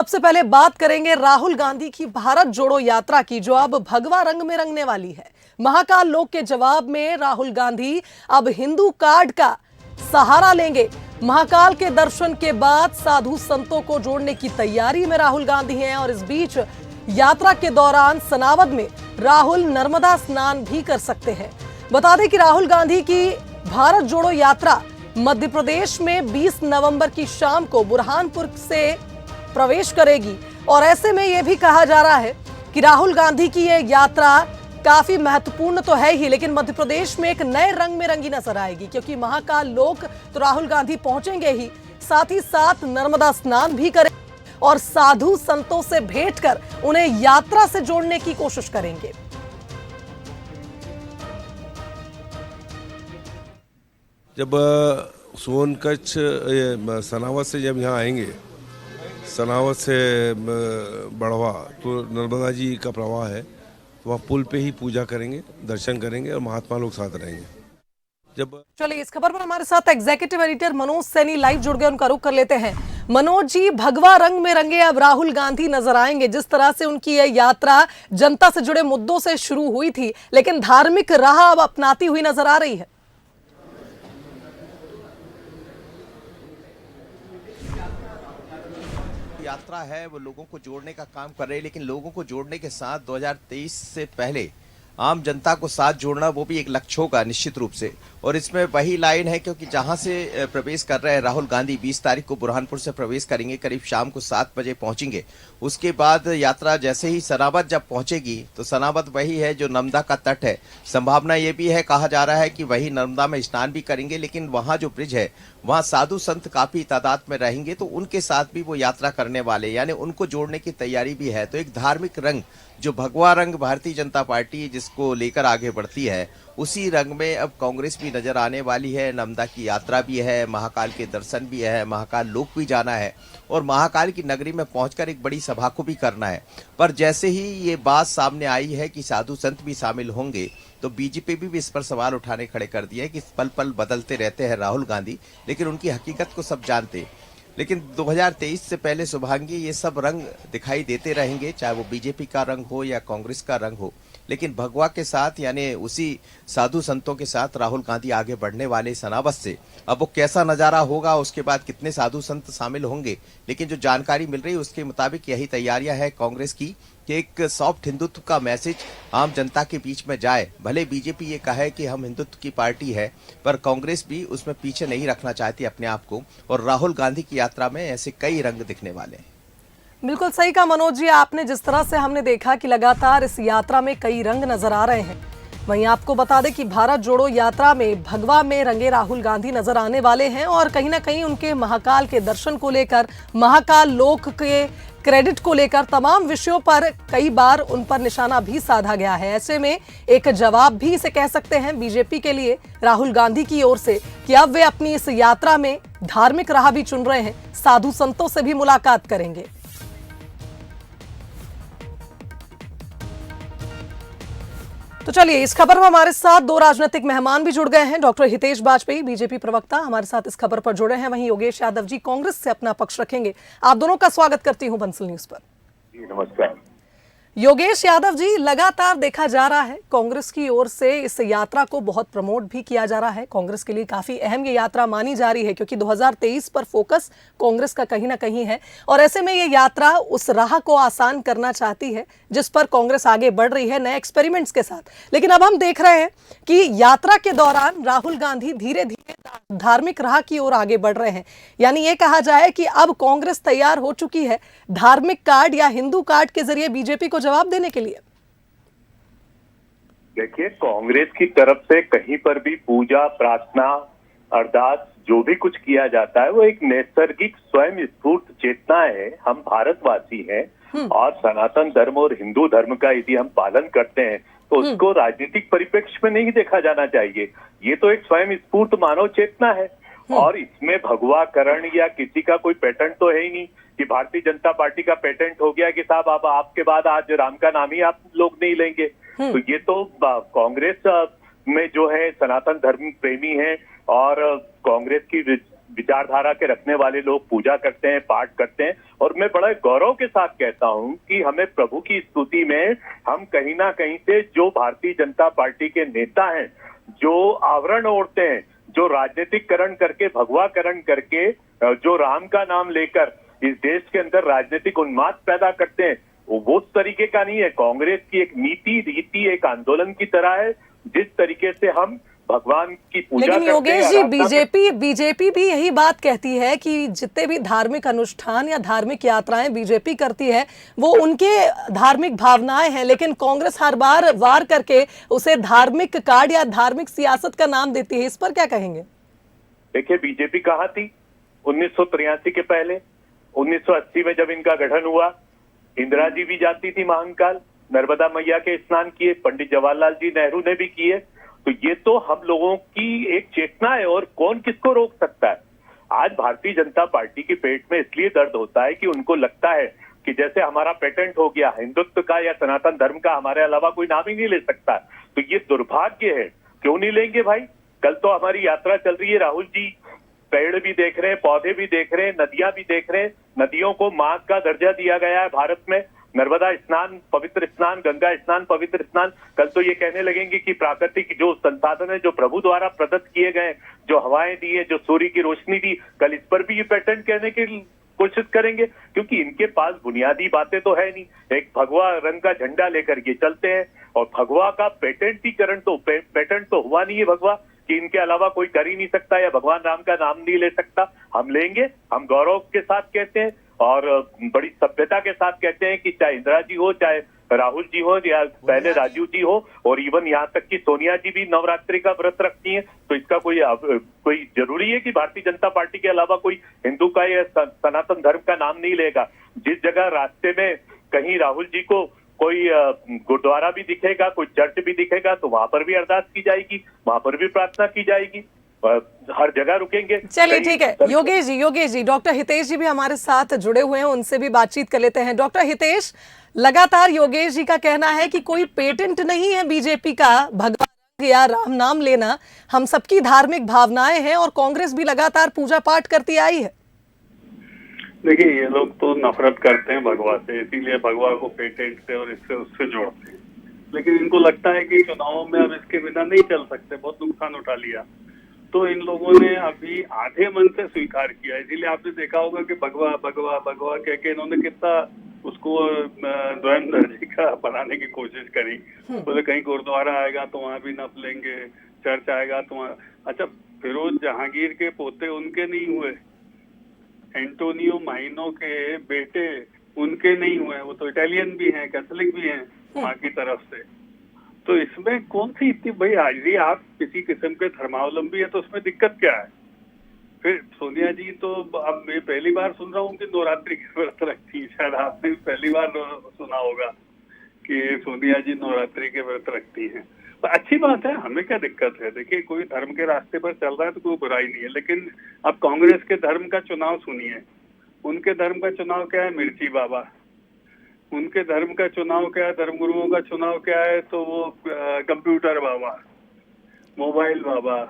सबसे पहले बात करेंगे राहुल गांधी की भारत जोड़ो यात्रा की, जो अब भगवा रंग में रंगने वाली है। महाकाल लोक के जवाब में राहुल गांधी अब हिंदू कार्ड का सहारा लेंगे। महाकाल के दर्शन के बाद साधु संतों को जोड़ने की तैयारी में राहुल गांधी हैं और इस बीच यात्रा के दौरान सनावद में राहुल नर्मदा स्नान भी कर सकते हैं। बता दें कि राहुल गांधी की भारत जोड़ो यात्रा मध्य प्रदेश में 20 नवंबर की शाम को बुरहानपुर से प्रवेश करेगी और ऐसे में यह भी कहा जा रहा है कि राहुल गांधी की यह यात्रा काफी महत्वपूर्ण तो है ही, लेकिन मध्य प्रदेश में एक नए रंग में रंगी नजर आएगी, क्योंकि महाकाल लोक तो राहुल गांधी पहुंचेंगे ही साथ नर्मदा स्नान भी करेंगे और साधु संतों से भेंट कर उन्हें यात्रा से जोड़ने की कोशिश करेंगे। जब सोनकच्छ सनावत से जब यहाँ आएंगे, सनावत से बढ़वा, तो नर्मदा जी का प्रवाह है, वहाँ पुल पे ही पूजा करेंगे, दर्शन करेंगे और महात्मा लोग साथ रहेंगे। जब चलिए इस खबर पर हमारे साथ executive editor Manoj Saini live जुड़ गए, उनका रुख कर लेते हैं। मनोज जी, भगवा रंग में रंगे अब राहुल गांधी नजर आएंगे। जिस तरह से उनकी यह यात्रा जनता से जुड़े मुद्दों से शुरू हुई थी, लेकिन धार्मिक राह अब अपनाती हुई नजर आ रही है। यात्रा है वो लोगों को जोड़ने का काम कर रहे हैं, लेकिन लोगों को जोड़ने के साथ 2023 से पहले आम जनता को साथ जोड़ना वो भी एक लक्ष्य होगा निश्चित रूप से। और इसमें वही लाइन है, क्योंकि जहां से प्रवेश कर रहे हैं राहुल गांधी 20 तारीख को बुरहानपुर से प्रवेश करेंगे, करीब शाम को 7 बजे पहुंचेंगे। उसके बाद यात्रा जैसे ही सनावद जब पहुंचेगी तो सनावद वही है जो नर्मदा का तट है। संभावना ये भी है, कहा जा रहा है कि वही नर्मदा में स्नान भी करेंगे, लेकिन वहां जो ब्रिज है वहां साधु संत काफी तादाद में रहेंगे, तो उनके साथ भी वो यात्रा करने वाले, यानी उनको जोड़ने की तैयारी भी है। तो एक धार्मिक रंग, जो भगवा रंग भारतीय जनता पार्टी जिसको लेकर आगे बढ़ती है, उसी रंग में अब कांग्रेस भी नजर आने वाली है। नर्मदा की यात्रा भी है, महाकाल के दर्शन भी है, महाकाल लोक भी जाना है और महाकाल की नगरी में पहुंचकर एक बड़ी सभा को भी करना है। पर जैसे ही ये बात सामने आई है कि साधु संत भी शामिल होंगे, तो बीजेपी भी इस पर सवाल उठाने खड़े कर दिए कि पल पल बदलते रहते हैं राहुल गांधी, लेकिन उनकी हकीकत को सब जानते। लेकिन 2023 से पहले शुभांगी ये सब रंग दिखाई देते रहेंगे, चाहे वो बीजेपी का रंग हो या कांग्रेस का रंग हो, लेकिन भगवा के साथ यानी उसी साधु संतों के साथ राहुल गांधी आगे बढ़ने वाले सनावत से। अब वो कैसा नजारा होगा, उसके बाद कितने साधु संत शामिल होंगे, लेकिन जो जानकारी मिल रही है उसके मुताबिक यही तैयारियां है कांग्रेस की कि एक सॉफ्ट हिंदुत्व का मैसेज आम जनता के बीच में जाए। भले बीजेपी ये कहे कि हम हिंदुत्व की पार्टी है, पर कांग्रेस भी उसमें पीछे नहीं रखना चाहती अपने आप को, और राहुल गांधी की यात्रा में ऐसे कई रंग दिखने वाले हैं। बिल्कुल सही कहा मनोज जी आपने। जिस तरह से हमने देखा कि लगातार इस यात्रा में कई रंग नजर आ रहे हैं, वहीं आपको बता दें कि भारत जोड़ो यात्रा में भगवा में रंगे राहुल गांधी नजर आने वाले हैं और कहीं ना कहीं उनके महाकाल के दर्शन को लेकर, महाकाल लोक के क्रेडिट को लेकर, तमाम विषयों पर कई बार उन पर निशाना भी साधा गया है। ऐसे में एक जवाब भी इसे कह सकते हैं बीजेपी के लिए राहुल गांधी की ओर से कि अब वे अपनी इस यात्रा में धार्मिक राह भी चुन रहे हैं, साधु संतों से भी मुलाकात करेंगे। तो चलिए इस खबर में हमारे साथ दो राजनीतिक मेहमान भी जुड़ गए हैं। डॉक्टर हितेश बाजपेयी, बीजेपी प्रवक्ता, हमारे साथ इस खबर पर जुड़े हैं। वहीं योगेश यादव जी कांग्रेस से अपना पक्ष रखेंगे। आप दोनों का स्वागत करती हूं बंसल न्यूज पर। जी नमस्कार। योगेश यादव जी, लगातार देखा जा रहा है कांग्रेस की ओर से इस यात्रा को बहुत प्रमोट भी किया जा रहा है। कांग्रेस के लिए काफी अहम ये यात्रा मानी जा रही है, क्योंकि 2023 पर फोकस कांग्रेस का कहीं ना कहीं है और ऐसे में ये यात्रा उस राह को आसान करना चाहती है जिस पर कांग्रेस आगे बढ़ रही है नए एक्सपेरिमेंट्स के साथ। लेकिन अब हम देख रहे हैं कि यात्रा के दौरान राहुल गांधी धीरे धीरे धार्मिक राह की ओर आगे बढ़ रहे हैं, यानी ये कहा जाए कि अब कांग्रेस तैयार हो चुकी है धार्मिक कार्ड या हिंदू कार्ड के जरिए बीजेपी को जवाब देने के लिए। देखिए, कांग्रेस की तरफ से कहीं पर भी पूजा, प्रार्थना, अरदास जो भी कुछ किया जाता है वो एक नैसर्गिक स्वयं स्फूर्त चेतना है। हम भारतवासी हैं और सनातन धर्म और हिंदू धर्म का यदि हम पालन करते हैं तो उसको राजनीतिक परिप्रेक्ष्य में नहीं देखा जाना चाहिए। ये तो एक स्वयं स्फूर्त मानव चेतना है और इसमें भगवाकरण या किसी का कोई पैटर्न तो है ही नहीं कि भारतीय जनता पार्टी का पेटेंट हो गया कि साहब अब आपके बाद आज राम का नाम ही आप लोग नहीं लेंगे। तो ये तो कांग्रेस में जो है सनातन धर्म प्रेमी है और कांग्रेस की विचारधारा के रखने वाले लोग पूजा करते हैं, पाठ करते हैं। और मैं बड़ा गौरव के साथ कहता हूं कि हमें प्रभु की स्तुति में हम कहीं ना कहीं से जो भारतीय जनता पार्टी के नेता हैं, जो आवरण ओढ़ते हैं, जो राजनीतिकरण करके, भगवाकरण करके, जो राम का नाम लेकर इस देश के अंदर राजनीतिक उन्माद पैदा करते हैं, वो उस तरीके का नहीं है। कांग्रेस की एक नीति रीति एक आंदोलन की तरह है। जिस तरीके से हम भगवान की पूजा लेकिन करते हैं, योगेश जी, आराधना बीजेपी भी यही बात कहती है कि जितने भी धार्मिक अनुष्ठान या धार्मिक यात्राएं बीजेपी करती है वो उनके धार्मिक भावनाएं हैं, लेकिन कांग्रेस हर बार वार करके उसे धार्मिक कार्ड या धार्मिक सियासत का नाम देती है। इस पर क्या कहेंगे? देखिए, बीजेपी कहाँ थी 1983 के पहले? 1980 में जब इनका गठन हुआ, इंदिरा जी भी जाती थी महाकाल, नर्मदा मैया के स्नान किए, पंडित जवाहरलाल जी नेहरू ने भी किए। तो ये तो हम लोगों की एक चेतना है और कौन किसको रोक सकता है। आज भारतीय जनता पार्टी के पेट में इसलिए दर्द होता है कि उनको लगता है कि जैसे हमारा पेटेंट हो गया हिंदुत्व का या सनातन धर्म का, हमारे अलावा कोई नाम ही नहीं ले सकता। तो ये दुर्भाग्य है। क्यों नहीं लेंगे भाई? कल तो हमारी यात्रा चल रही है, राहुल जी पेड़ भी देख रहे हैं, पौधे भी देख रहे हैं, नदियां भी देख रहे हैं। नदियों को मां का दर्जा दिया गया है भारत में। नर्मदा स्नान पवित्र स्नान, गंगा स्नान पवित्र स्नान। कल तो ये कहने लगेंगे कि प्राकृतिक जो संसाधन है, जो प्रभु द्वारा प्रदत्त किए गए, जो हवाएं दी है, जो सूर्य की रोशनी दी, कल इस पर भी ये पेटेंट कहने की कोशिश करेंगे। क्योंकि इनके पास बुनियादी बातें तो है नहीं। एक भगवा रंग का झंडा लेकर के चलते हैं और भगवा का पेटेंटीकरण तो पेटेंट तो हुआ नहीं है भगवा कि इनके अलावा कोई कर ही नहीं सकता या भगवान राम का नाम नहीं ले सकता। हम लेंगे, हम गौरव के साथ कहते हैं और बड़ी सभ्यता के साथ कहते हैं कि चाहे इंदिरा जी हो, चाहे राहुल जी हो या पहले राजीव जी हो, और इवन यहाँ तक कि सोनिया जी भी नवरात्रि का व्रत रखती हैं। तो इसका कोई जरूरी है कि भारतीय जनता पार्टी के अलावा कोई हिंदू का या सनातन धर्म का नाम नहीं लेगा? जिस जगह रास्ते में कहीं राहुल जी को कोई गुरुद्वारा भी दिखेगा, कोई चर्च भी दिखेगा, तो वहां पर भी अरदास की जाएगी, वहां पर भी प्रार्थना की जाएगी। हर जगह रुकेंगे। चलिए ठीक है योगेश जी, डॉक्टर हितेश जी भी हमारे साथ जुड़े हुए हैं, उनसे भी बातचीत कर लेते हैं। डॉक्टर हितेश, लगातार योगेश जी का कहना है कि कोई पेटेंट नहीं है बीजेपी का भगवान या राम नाम लेना, हम सबकी धार्मिक भावनाएं हैं और कांग्रेस भी लगातार पूजा पाठ करती आई है। देखिए, ये लोग तो नफरत करते हैं भगवा से, इसीलिए भगवा को पेटेंट से और इससे उससे जोड़ते हैं। लेकिन इनको लगता है कि चुनावों में अब इसके बिना नहीं चल सकते, बहुत नुकसान उठा लिया, तो इन लोगों ने अभी आधे मन से स्वीकार किया। इसीलिए आपने देखा होगा कि भगवा भगवा भगवा कह के इन्होंने कितना उसको द्वयम दर्जे का बनाने की कोशिश करी। बोले कहीं गुरुद्वारा आएगा तो वहां भी नप लेंगे, चर्च आएगा तो वहां। अच्छा, फिरोज जहांगीर के पोते उनके नहीं हुए, एंटोनियो माइनो के बेटे उनके नहीं हुए, वो तो इटालियन भी हैं, कैथोलिक भी हैं माँ की तरफ से। तो इसमें कौन सी इतनी भाई, यदि आप किसी किस्म के धर्मावलंबी है तो उसमें दिक्कत क्या है? फिर सोनिया जी तो अब मैं पहली बार सुन रहा हूँ कि नवरात्रि के व्रत रखती है। शायद आपने पहली बार सुना होगा कि सोनिया जी नवरात्रि के व्रत रखती हैं। तो अच्छी बात है, हमें क्या दिक्कत है? देखिए, कोई धर्म के रास्ते पर चल रहा है तो कोई बुराई नहीं है। लेकिन अब कांग्रेस के धर्म का चुनाव सुनिए, उनके धर्म का चुनाव क्या है? मिर्ची बाबा। उनके धर्म का चुनाव क्या है? धर्मगुरुओं का चुनाव क्या है? तो वो कंप्यूटर बाबा, मोबाइल बाबा,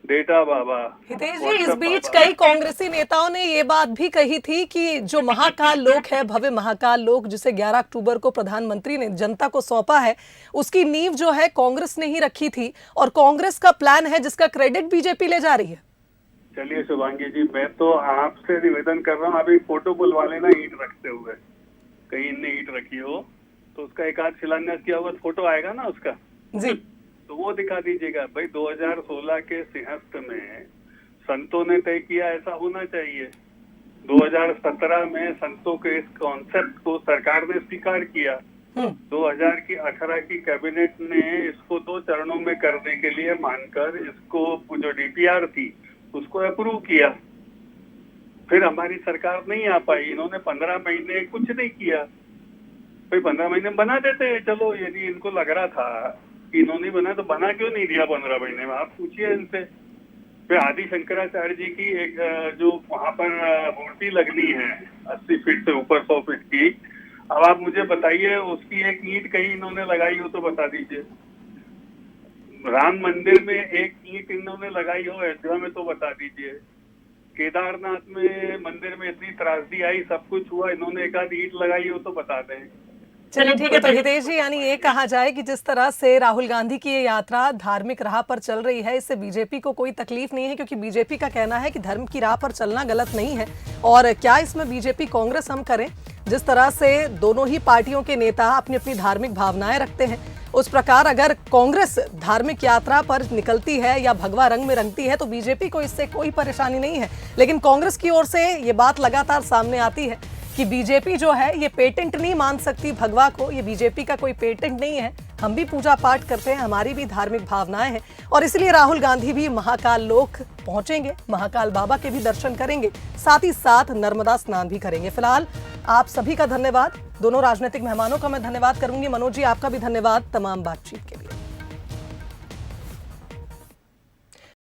डेटा बाबा। हितेश जी, इस बीच कई कांग्रेसी नेताओं ने ये बात भी कही थी कि जो महाकाल लोक है, भव्य महाकाल लोक जिसे 11 अक्टूबर को प्रधानमंत्री ने जनता को सौंपा है, उसकी नींव जो है कांग्रेस ने ही रखी थी और कांग्रेस का प्लान है जिसका क्रेडिट बीजेपी ले जा रही है। चलिए शुभांगी जी, मैं तो आपसे निवेदन कर रहा हूँ, अभी फोटो बुलवा लेना ईंट रखते हुए, कहीं इनने ईंट रखी हो तो उसका एक आध शिलान्यास किया हुआ फोटो आएगा ना उसका जी, तो वो दिखा दीजिएगा। भाई 2016 के सिंहस्थ में संतों ने तय किया ऐसा होना चाहिए। 2017 में संतों के इस कॉन्सेप्ट को सरकार ने स्वीकार किया। 2018 की कैबिनेट ने इसको 2 चरणों में करने के लिए मानकर इसको जो डीपीआर थी उसको अप्रूव किया। फिर हमारी सरकार नहीं आ पाई, इन्होंने 15 महीने कुछ नहीं किया। भाई 15 महीने बना देते, चलो यदि इनको लग रहा था कि इन्होंने बना तो बना क्यों नहीं दिया 15 महीने में? आप पूछिए इनसे। फिर आदि शंकराचार्य जी की एक जो वहां पर मूर्ति लगनी है 80 फीट से ऊपर 100 फीट की, अब आप मुझे बताइए उसकी एक ईंट कहीं इन्होंने लगाई हो तो बता दीजिए। राम मंदिर में एक ईंट इन्होंने लगाई हो अयोध्या में तो बता दीजिए। केदारनाथ में मंदिर में इतनी त्रासदी आई, सब कुछ हुआ, इन्होंने एक आध ईंट लगाई हो तो बता दें। चलिए ठीक है, तो हितेश जी, यानी ये कहा जाए कि जिस तरह से राहुल गांधी की ये यात्रा धार्मिक राह पर चल रही है, इससे बीजेपी को कोई तकलीफ नहीं है, क्योंकि बीजेपी का कहना है कि धर्म की राह पर चलना गलत नहीं है। और क्या इसमें बीजेपी कांग्रेस हम करें, जिस तरह से दोनों ही पार्टियों के नेता अपनी अपनी धार्मिक भावनाएं रखते हैं, उस प्रकार अगर कांग्रेस धार्मिक यात्रा पर निकलती है या भगवा रंग में रंगती है तो बीजेपी को इससे कोई परेशानी नहीं है। लेकिन कांग्रेस की ओर से ये बात लगातार सामने आती है कि बीजेपी जो है ये पेटेंट नहीं मान सकती भगवा को, ये बीजेपी का कोई पेटेंट नहीं है, हम भी पूजा पाठ करते हैं, हमारी भी धार्मिक भावनाएं हैं, और इसलिए राहुल गांधी भी महाकाल लोक पहुंचेंगे, महाकाल बाबा के भी दर्शन करेंगे, साथ ही साथ नर्मदा स्नान भी करेंगे। फिलहाल आप सभी का धन्यवाद, दोनों राजनीतिक मेहमानों का मैं धन्यवाद करूंगी। मनोज जी, आपका भी धन्यवाद तमाम बातचीत के लिए।